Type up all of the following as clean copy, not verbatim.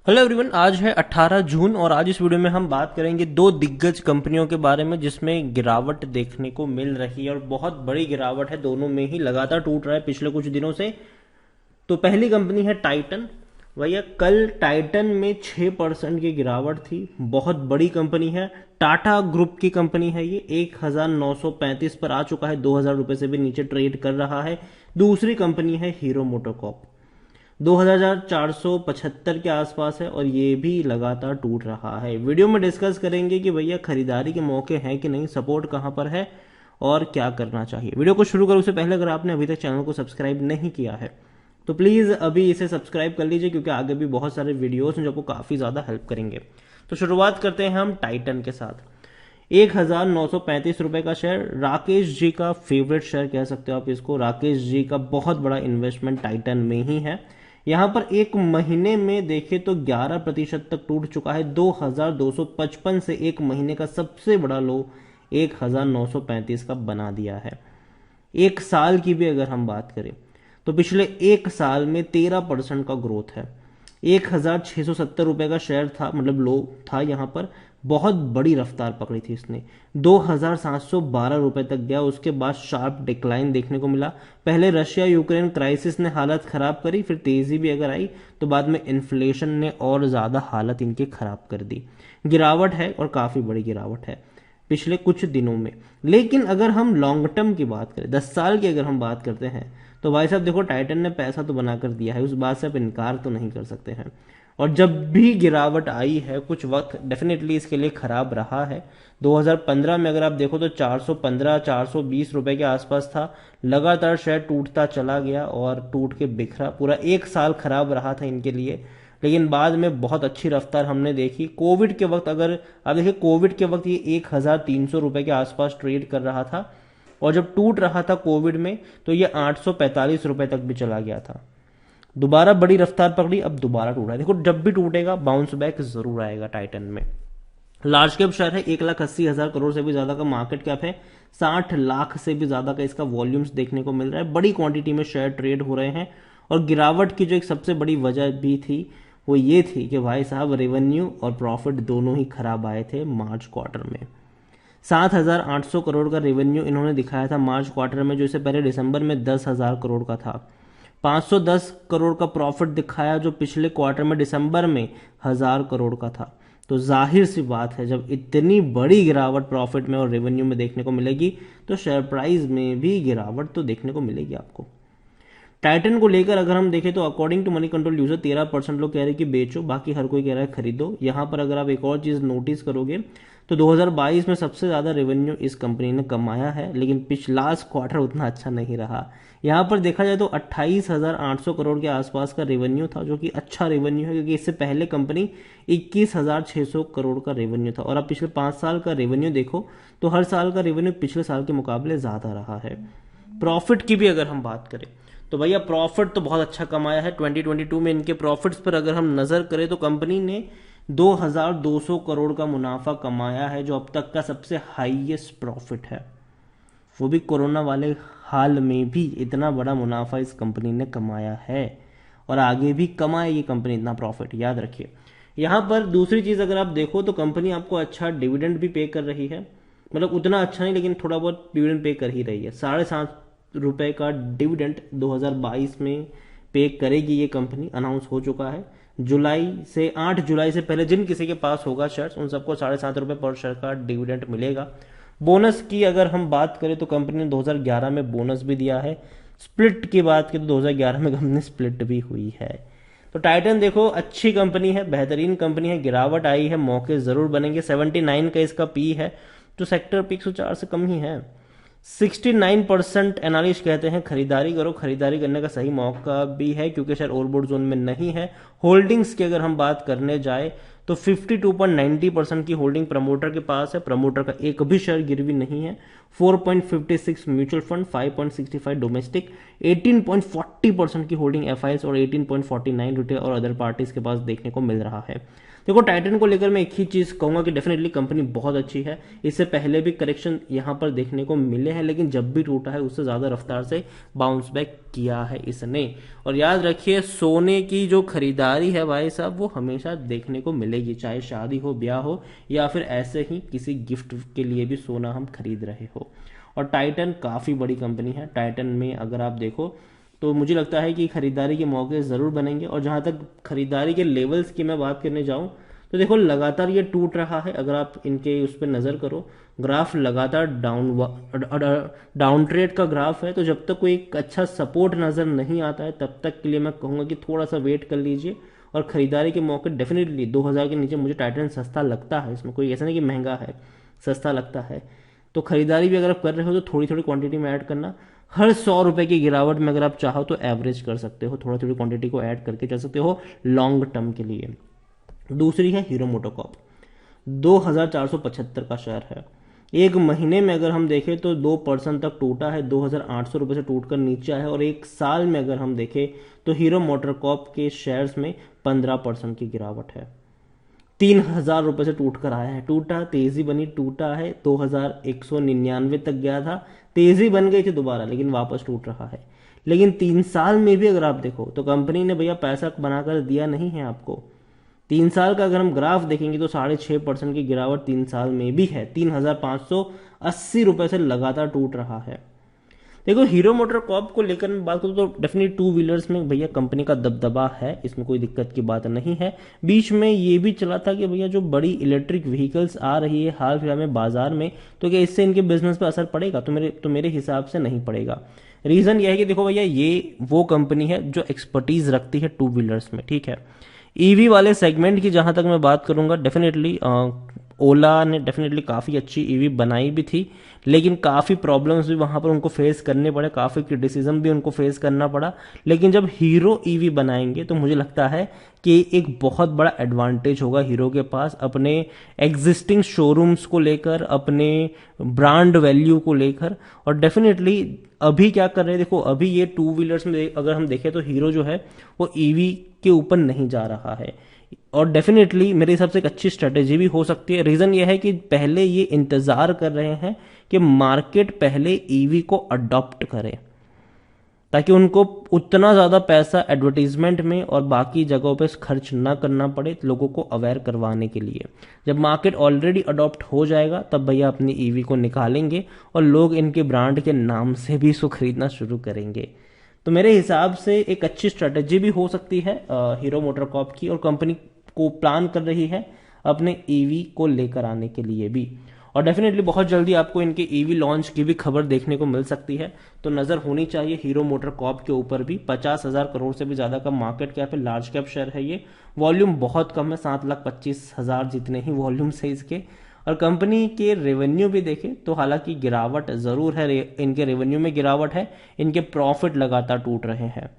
Hello everyone, आज है 18 जून और आज इस वीडियो में हम बात करेंगे दो दिग्गज कंपनियों के बारे में जिसमें गिरावट देखने को मिल रही है और बहुत बड़ी गिरावट है। दोनों में ही लगातार टूट रहा है पिछले कुछ दिनों से। तो पहली कंपनी है टाइटन। भैया कल टाइटन में 6% की गिरावट थी। बहुत बड़ी कंपनी है, टाटा ग्रुप की कंपनी है। ये 1935 पर आ चुका है, 2000 रुपए से भी नीचे ट्रेड कर रहा है। दूसरी कंपनी है हीरो मोटोकॉर्प, 2475 के आसपास है और ये भी लगातार टूट रहा है। वीडियो में डिस्कस करेंगे कि भैया खरीदारी के मौके हैं कि नहीं, सपोर्ट कहां पर है और क्या करना चाहिए। वीडियो को शुरू करूं से पहले अगर आपने अभी तक चैनल को सब्सक्राइब नहीं किया है तो प्लीज अभी इसे सब्सक्राइब कर लीजिए, क्योंकि आगे भी बहुत सारे वीडियोस हैं जो आपको काफी ज्यादा हेल्प करेंगे। तो शुरुआत करते हैं हम टाइटन के साथ। 1935 रुपए का शेयर, राकेश जी का फेवरेट शेयर कह सकते हो आप इसको। राकेश जी का बहुत बड़ा इन्वेस्टमेंट टाइटन में ही है। यहां पर एक महीने में देखें तो 11% तक टूट चुका है। 2255 से एक महीने का सबसे बड़ा लो 1935 का बना दिया है। एक साल की भी अगर हम बात करें तो पिछले एक साल में 13% का ग्रोथ है। 1670 रुपए का शेयर था, मतलब लो था यहां पर। बहुत बड़ी रफ्तार पकड़ी थी इसने, 2712 रुपए तक गया। उसके बाद शार्प डिक्लाइन देखने को मिला। पहले रशिया यूक्रेन क्राइसिस ने हालत खराब करी, फिर तेजी भी अगर आई तो बाद में इन्फ्लेशन ने और ज्यादा हालत इनकी खराब कर दी। गिरावट है और काफी बड़ी गिरावट है पिछले कुछ दिनों में। लेकिन अगर हम लॉन्ग टर्म की बात करें, 10 साल की अगर हम बात करते हैं तो भाई साहब देखो, टाइटन ने पैसा तो बनाकर दिया है, उस बात से आप इनकार तो नहीं कर सकते हैं। और जब भी गिरावट आई है कुछ वक्त डेफिनेटली इसके लिए खराब रहा है। 2015 में अगर आप देखो तो 415 420 रुपए के आसपास था। लगातार शेयर टूटता चला गया और टूट के बिखरा। पूरा एक साल खराब रहा था इनके लिए, लेकिन बाद में बहुत अच्छी रफ्तार हमने देखी। कोविड के वक्त अगर आप देखिए, कोविड के वक्त ये 1300 रुपए के आसपास ट्रेड कर रहा था और जब टूट रहा था कोविड में तो ये 845 रुपए तक भी चला गया था। दोबारा बड़ी रफ्तार पकड़ी, अब दोबारा टूटा है। देखो, जब भी टूटेगा बाउंस बैक जरूर आएगा टाइटन में। लार्ज कैप शेयर है, 1,80,000 करोड़ से भी ज्यादा का मार्केट कैप है। 60 लाख से भी ज्यादा का इसका वॉल्यूम्स देखने को मिल रहा है। बड़ी क्वांटिटी में शेयर ट्रेड हो रहे हैं। और गिरावट की जो एक सबसे बड़ी वजह भी थी वो ये थी कि भाई साहब रेवेन्यू और प्रॉफिट दोनों ही खराब आए थे मार्च क्वार्टर में। 7,800 करोड़ का रेवेन्यू इन्होंने दिखाया था मार्च क्वार्टर में, जो इससे पहले दिसंबर में 10,000 करोड़ का था। 510 करोड़ का प्रॉफिट दिखाया जो पिछले क्वार्टर में दिसंबर में 1000 करोड़ का था। तो जाहिर सी बात है, जब इतनी बड़ी गिरावट प्रॉफिट में और रेवेन्यू में देखने को मिलेगी तो शेयर प्राइस में भी गिरावट तो देखने को मिलेगी आपको। टाइटन को लेकर अगर हम देखें तो according to Moneycontrol user 13% लोग कह रहे हैं कि बेचो, बाकी हर कोई कह रहा है खरीदो। यहां पर अगर आप एक और चीज नोटिस करोगे तो 2022 में सबसे ज्यादा रेवेन्यू इस कंपनी ने कमाया है, लेकिन पिछला क्वार्टर उतना अच्छा नहीं रहा। यहां पर देखा जाए तो 28,800 करोड़ के आसपास का रेवेन्यू था, जो कि अच्छा रेवेन्यू है, क्योंकि इससे पहले कंपनी 21,600 करोड़ का रेवेन्यू था। और अब पिछले 5 साल का रेवेन्यू देखो तो हर साल का रेवेन्यू पिछले साल के मुकाबले ज्यादा रहा है। प्रॉफिट की भी अगर हम बात करें तो भैया प्रॉफिट तो बहुत अच्छा कमाया है। 2022 में इनके प्रॉफिट्स पर अगर हम नजर करें तो कंपनी ने 2200 करोड़ का मुनाफा कमाया है, जो अब तक का सबसे हाईएस्ट प्रॉफिट है। वो भी कोरोना वाले हाल में भी इतना बड़ा मुनाफा इस कंपनी ने कमाया है और आगे भी कमाए ये कंपनी इतना प्रॉफिट, याद रखिए। यहां पर दूसरी चीज अगर आप देखो तो कंपनी आपको अच्छा डिविडेंड भी पे कर रही है, मतलब उतना अच्छा नहीं लेकिन थोड़ा बहुत डिविडेंड पे कर ही रही है। 7.5 रुपए का डिविडेंड 2022 में पे करेगी ये कंपनी, अनाउंस हो चुका है। 8 जुलाई से पहले जिन किसी के पास होगा शेयर्स उन सबको 7.5 रुपए पर शेयर का डिविडेंड मिलेगा। बोनस की अगर हम बात करें तो कंपनी ने 2011 में बोनस भी दिया है। स्प्लिट की बात करें तो 2011 में कंपनी स्प्लिट भी हुई है। तो टाइटन देखो अच्छी कंपनी है, बेहतरीन कंपनी है। गिरावट आई है, मौके जरूर बनेंगे। 79 का इसका पी है, जो सेक्टर पी 104 से कम ही है। 69% एनालिस्ट कहते हैं खरीदारी करो। खरीदारी करने का सही मौका भी है क्योंकि शेयर ओवरबोट जोन में नहीं है। होल्डिंग्स की अगर हम बात करने जाए तो 52.90% की होल्डिंग प्रमोटर के पास है। प्रमोटर का एक भी शेयर गिरवी नहीं है। 4.56 म्यूचुअल फंड, 5.65 डोमेस्टिक, 18.40% की होल्डिंग एफआईएस और 18.49 रिटेल और अदर पार्टीज के पास देखने को मिल रहा है। देखो, टाइटन को लेकर मैं एक ही चीज कहूंगा कि डेफिनेटली कंपनी बहुत अच्छी है। इससे पहले भी करेक्शन यहां पर देखने को मिले हैं, लेकिन जब भी टूटा है उससे ज्यादा रफ्तार से बाउंस बैक किया है इसने। और याद रखिए, सोने की जो खरीदारी है भाई साहब, वो हमेशा देखने को मिलेगी, चाहे शादी हो, ब्याह हो, या फिर ऐसे ही किसी गिफ्ट के लिए भी सोना हम खरीद रहे हो। और टाइटन काफ़ी बड़ी कंपनी है। टाइटन में अगर आप देखो तो मुझे लगता है कि खरीदारी के मौके ज़रूर बनेंगे। और जहाँ तक खरीदारी के लेवल्स की मैं बात करने जाऊँ तो देखो, लगातार ये टूट रहा है। अगर आप इनके उस पर नज़र करो, ग्राफ लगातार डाउन ट्रेड का ग्राफ है। तो जब तक कोई एक अच्छा सपोर्ट नज़र नहीं आता है, तब तक के लिए मैं कहूँगा कि थोड़ा सा वेट कर लीजिए। और ख़रीदारी के मौके डेफिनेटली 2000 के नीचे मुझे टाइटन सस्ता लगता है। इसमें कोई ऐसा नहीं कि महंगा है, सस्ता लगता है। तो खरीदारी भी अगर आप कर रहे हो तो थोड़ी थोड़ी क्वांटिटी में ऐड करना। हर 100 रुपए की गिरावट में अगर आप चाहो तो एवरेज कर सकते हो, थोड़ी थोड़ी क्वांटिटी को ऐड करके चल सकते हो लॉन्ग टर्म के लिए। दूसरी है हीरो मोटोकॉर्प, 2475 का शेयर है। एक महीने में अगर हम देखें तो 2% तक टूटा है, 2800 रुपये से टूटकर नीचे आया है। और एक साल में अगर हम देखें तो हीरो मोटोकॉर्प के शेयर्स में 15% की गिरावट है। 3000 रुपये से टूट कर आया है, टूटा, तेजी बनी, टूटा है, 2199 तक गया था, तेजी बन गई थी दोबारा, लेकिन वापस टूट रहा है। लेकिन 3 साल में भी अगर आप देखो तो कंपनी ने भैया पैसा बनाकर दिया नहीं है आपको। 3 साल का अगर हम ग्राफ देखेंगे तो 6.5% की गिरावट 3 साल में भी है। 3580 रुपये से लगातार टूट रहा है। देखो, हीरो मोटर कॉर्प को लेकर मैं बात करूँ तो डेफिनेटली टू व्हीलर्स में भैया कंपनी का दबदबा है, इसमें कोई दिक्कत की बात नहीं है। बीच में ये भी चला था कि भैया जो बड़ी इलेक्ट्रिक व्हीकल्स आ रही है हाल फिलहाल में बाजार में, तो क्या इससे इनके बिजनेस पर असर पड़ेगा? तो मेरे हिसाब से नहीं पड़ेगा। रीजन यह है कि देखो भैया, ये वो कंपनी है जो एक्सपर्टीज रखती है टू व्हीलर्स में, ठीक है। ईवी वाले सेगमेंट की जहां तक मैं बात करूंगा, डेफिनेटली ओला ने डेफिनेटली काफ़ी अच्छी ईवी बनाई भी थी, लेकिन काफ़ी प्रॉब्लम्स भी वहाँ पर उनको फेस करने पड़े, काफ़ी क्रिटिसिज्म भी उनको फेस करना पड़ा। लेकिन जब हीरो ईवी बनाएंगे तो मुझे लगता है कि एक बहुत बड़ा एडवांटेज होगा हीरो के पास, अपने एग्जिस्टिंग शोरूम्स को लेकर, अपने ब्रांड वैल्यू को लेकर। और डेफिनेटली अभी क्या कर रहे हैं, देखो अभी ये टू व्हीलर्स में अगर हम देखें तो हीरो जो है वो ईवी के ऊपर नहीं जा रहा है। और डेफिनेटली मेरे हिसाब से एक अच्छी स्ट्रेटेजी भी हो सकती है। रीजन ये है कि पहले ये इंतजार कर रहे हैं कि मार्केट पहले ईवी को अडॉप्ट करे, ताकि उनको उतना ज्यादा पैसा एडवर्टीजमेंट में और बाकी जगहों पे खर्च ना करना पड़े, लोगों को अवेयर करवाने के लिए। जब मार्केट ऑलरेडी अडॉप्ट हो जाएगा तब भैया अपनी ईवी को निकालेंगे और लोग इनके ब्रांड के नाम से भी इसको खरीदना शुरू करेंगे। तो मेरे हिसाब से एक अच्छी स्ट्रेटेजी भी हो सकती है हीरो मोटरकॉर्प की, और कंपनी को प्लान कर रही है अपने ईवी को लेकर आने के लिए भी। और डेफिनेटली बहुत जल्दी आपको इनके ईवी लॉन्च की भी खबर देखने को मिल सकती है। तो नजर होनी चाहिए हीरो मोटरकॉर्प के ऊपर भी। 50,000 करोड़ से भी ज्यादा का मार्केट कैप है, लार्ज कैप शेयर है ये। वॉल्यूम बहुत कम है, 7,25,000 जितने ही वॉल्यूम है इसके। और कंपनी के रेवेन्यू भी देखें तो हालांकि गिरावट जरूर है, इनके रेवेन्यू में गिरावट है, इनके प्रॉफिट लगातार टूट रहे हैं।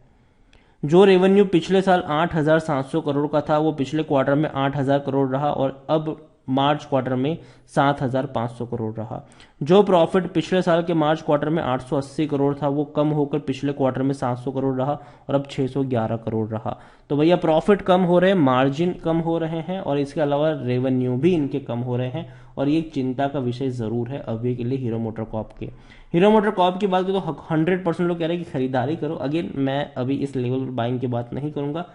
जो रेवेन्यू पिछले साल 8,700 करोड़ का था वो पिछले क्वार्टर में 8,000 करोड़ रहा, और अब मार्च क्वार्टर में 7,500 करोड़ रहा। जो प्रॉफिट पिछले साल के मार्च क्वार्टर में 880 करोड़ था वो कम होकर पिछले क्वार्टर में 700 करोड़ रहा, और अब 611 करोड़ रहा। तो भैया प्रॉफिट कम हो रहे हैं, मार्जिन कम हो रहे हैं, और इसके अलावा रेवेन्यू भी इनके कम हो रहे हैं। और ये एक चिंता का विषय जरूर है अभी के लिए हीरो मोटरकॉर्प के। हीरो मोटरकॉर्प की बात करें तो 100% लोग कह रहे हैं कि खरीदारी करो। अगेन मैं अभी इस लेवल पर बाइंग की बात नहीं करूंगा।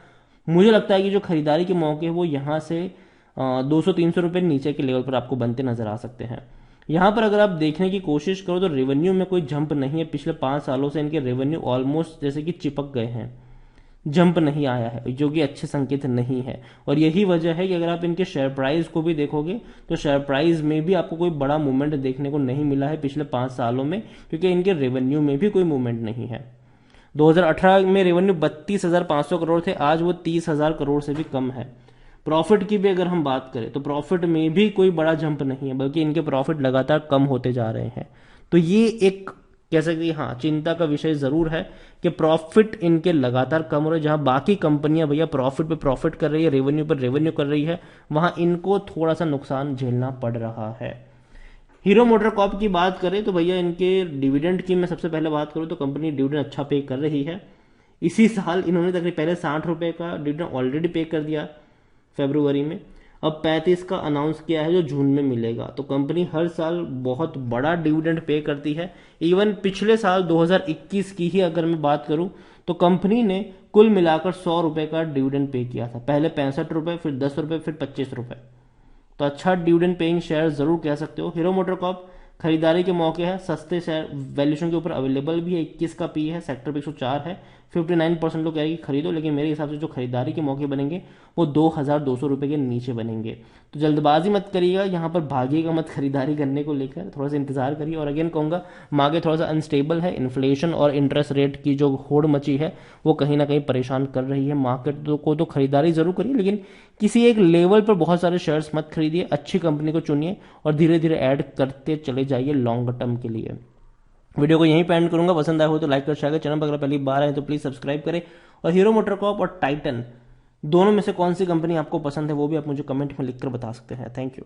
मुझे लगता है कि जो खरीदारी के मौके वो यहाँ से 200-300 रुपये नीचे के लेवल पर आपको बनते नजर आ सकते हैं। यहाँ पर अगर आप देखने की कोशिश करो तो रेवेन्यू में कोई जंप नहीं है। पिछले 5 सालों से इनके रेवेन्यू ऑलमोस्ट जैसे कि चिपक गए हैं, जंप नहीं आया है, जो कि अच्छे संकेत नहीं है। और यही वजह है कि अगर आप इनके शेयर प्राइस को भी देखोगे तो शेयर प्राइस में भी आपको कोई बड़ा मूवमेंट देखने को नहीं मिला है पिछले 5 सालों में, क्योंकि इनके रेवेन्यू में भी कोई मूवमेंट नहीं है। 2018 में रेवेन्यू 32,500 करोड़ थे, आज वो 30,000 करोड़ से भी कम है। प्रॉफिट की भी अगर हम बात करें तो प्रॉफिट में भी कोई बड़ा जंप नहीं है, बल्कि इनके प्रॉफिट लगातार कम होते जा रहे हैं। तो ये एक कह सकते हैं हाँ चिंता का विषय जरूर है कि प्रॉफिट इनके लगातार कम हो रहे हैं। जहां बाकी कंपनियां भैया प्रॉफिट पे प्रॉफिट कर रही है, रेवेन्यू पर रेवेन्यू कर रही है, वहां इनको थोड़ा सा नुकसान झेलना पड़ रहा है। हीरो मोटरकॉर्प की बात करें तो भैया इनके डिविडेंड की मैं सबसे पहले बात करूं तो कंपनी डिविडेंड अच्छा पे कर रही है। इसी साल इन्होंने तकरीबन पहले 60 रुपए का डिविडेंड ऑलरेडी पे कर दिया फरवरी में। अब 35 का अनाउंस किया है जो जून में मिलेगा। तो कंपनी हर साल बहुत बड़ा डिविडेंड पे करती है। इवन पिछले साल 2021 की ही अगर मैं बात करूं तो कंपनी ने कुल मिलाकर 100 रुपए का डिविडेंड पे किया था। पहले 65 रुपए, फिर 10 रुपए, फिर 25 रुपए। तो अच्छा डिविडेंड पेइंग शेयर जरूर कह सकते हो। हीरो मोटोकॉर्प खरीदारी के मौके है, सस्ते शेयर वैल्यूएशन के ऊपर अवेलेबल भी है। 21 का पी है, सेक्टर पे 104 है। 59% लोग कह रहे हैं कि खरीदो, लेकिन मेरे हिसाब से जो खरीदारी के मौके बनेंगे वो 2200 रुपए के नीचे बनेंगे। तो जल्दबाजी मत करिएगा, यहाँ पर भागिएगा मत खरीदारी करने को लेकर, थोड़ा सा इंतजार करिए। और अगेन कहूंगा, मार्केट थोड़ा सा अनस्टेबल है। इन्फ्लेशन और इंटरेस्ट रेट की जो होड़ मची है वो कहीं ना कहीं परेशान कर रही है मार्केट को। तो खरीदारी जरूर करिए, लेकिन किसी एक लेवल पर बहुत सारे शेयर्स मत खरीदिए। अच्छी कंपनी को चुनिए और धीरे धीरे ऐड करते चले जाइए लॉन्ग टर्म के लिए। वीडियो को यहीं पे एंड करूंगा। पसंद आया हो तो लाइक कर, शेयर कर। चैनल पर अगर पहली बार आए तो प्लीज सब्सक्राइब करें। और हीरो मोटरकॉर्प और टाइटन दोनों में से कौन सी कंपनी आपको पसंद है वो भी आप मुझे कमेंट में लिखकर बता सकते हैं। Thank you.